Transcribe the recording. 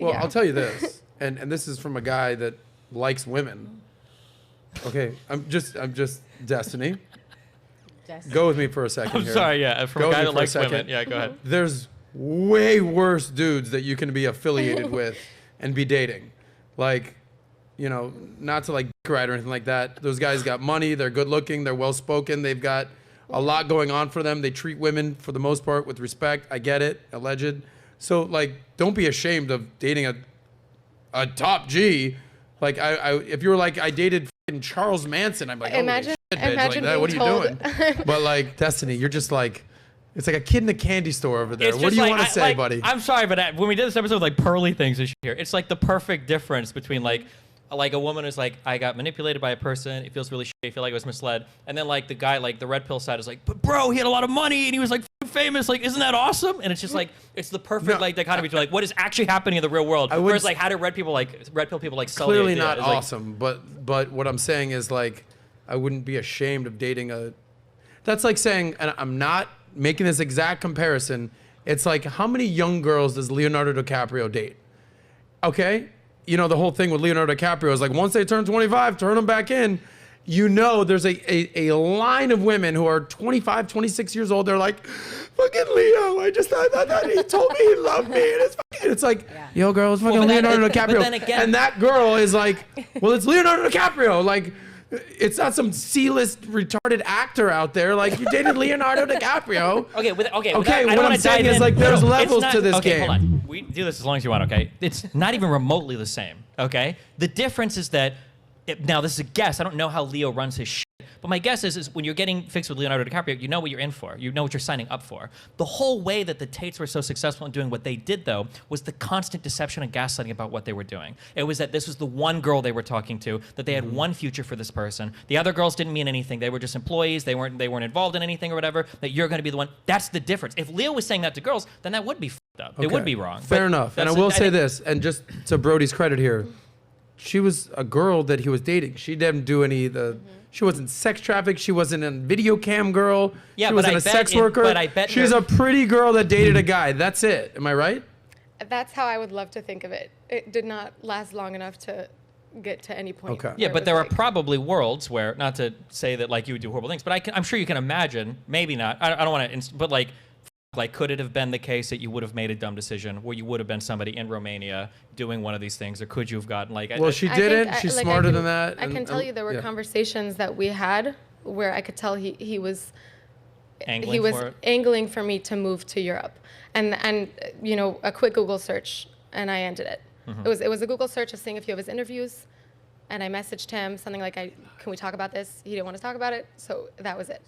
Well, I'll tell you this, and this is from a guy that likes women. Okay, I'm just Destiny. Go with me for a second. I'm sorry, yeah. From a guy that likes women. Yeah, go ahead. There's way worse dudes that you can be affiliated with and be dating. Like, you know, not to like right or anything like that. Those guys got money, they're good looking, they're well spoken, they've got a lot going on for them. They treat women for the most part with respect. I get it, alleged. So like, don't be ashamed of dating a top G. Like if you were like, I dated Charles Manson, I'm like, imagine, holy shit, bitch. Like, what are you doing? But like, Destiny, you're just like, it's like a kid in a candy store over there. What do you want to say, buddy? I'm sorry, but when we did this episode with like pearly things this year, it's like the perfect difference between like a woman is like, I got manipulated by a person, it feels really shitty, I feel like I was misled. And then like the guy, like the red pill side is like, but bro, he had a lot of money and he was like famous, like, isn't that awesome? And it's just like, it's the perfect like dichotomy between like what is actually happening in the real world. Whereas like, how do red pill people like sell clearly the idea? Not awesome, but what I'm saying is like, I wouldn't be ashamed of dating that's like saying, and I'm not making this exact comparison, it's like, how many young girls does Leonardo DiCaprio date? Okay? You know, the whole thing with Leonardo DiCaprio is like, once they turn 25, turn them back in. You know, there's a line of women who are 25, 26 years old. They're like, fucking Leo, I just thought that he told me he loved me. And it's like, yo, girl, it's fucking Leonardo DiCaprio. And that girl is like, well, it's Leonardo DiCaprio. Like, it's not some C-list retarded actor out there. Like, you dated Leonardo DiCaprio. Okay. What I'm saying is like, there's levels to this game. Hold on. We do this as long as you want, okay? It's not even remotely the same, okay? The difference is that, now this is a guess, I don't know how Leo runs his shit, but my guess is when you're getting fixed with Leonardo DiCaprio, you know what you're in for. You know what you're signing up for. The whole way that the Tates were so successful in doing what they did, though, was the constant deception and gaslighting about what they were doing. It was that this was the one girl they were talking to, that they had one future for this person. The other girls didn't mean anything. They were just employees. They weren't involved in anything or whatever, that you're going to be the one. That's the difference. If Leo was saying that to girls, then that would be fucked up. Okay. It would be wrong. Fair enough. And I will say this, and just to Brody's credit here, she was a girl that he was dating. She didn't do any of the... She wasn't sex trafficked. She wasn't a video cam girl. Yeah, she wasn't a sex worker. But I bet she's a pretty girl that dated a guy. That's it. Am I right? That's how I would love to think of it. It did not last long enough to get to any point. Okay. Yeah, but there are probably worlds where, not to say that like you would do horrible things, but I'm sure you can imagine, maybe not. I don't want to, but like could it have been the case that you would have made a dumb decision where you would have been somebody in Romania doing one of these things, or could you have gotten like... Well, she didn't. She's smarter than that. I can tell you there were conversations that we had where I could tell he was angling for me to move to Europe, and you know, a quick Google search and I ended it. It was a Google search of seeing a few of his interviews, and I messaged him something like, can we talk about this? He didn't want to talk about it, so that was it.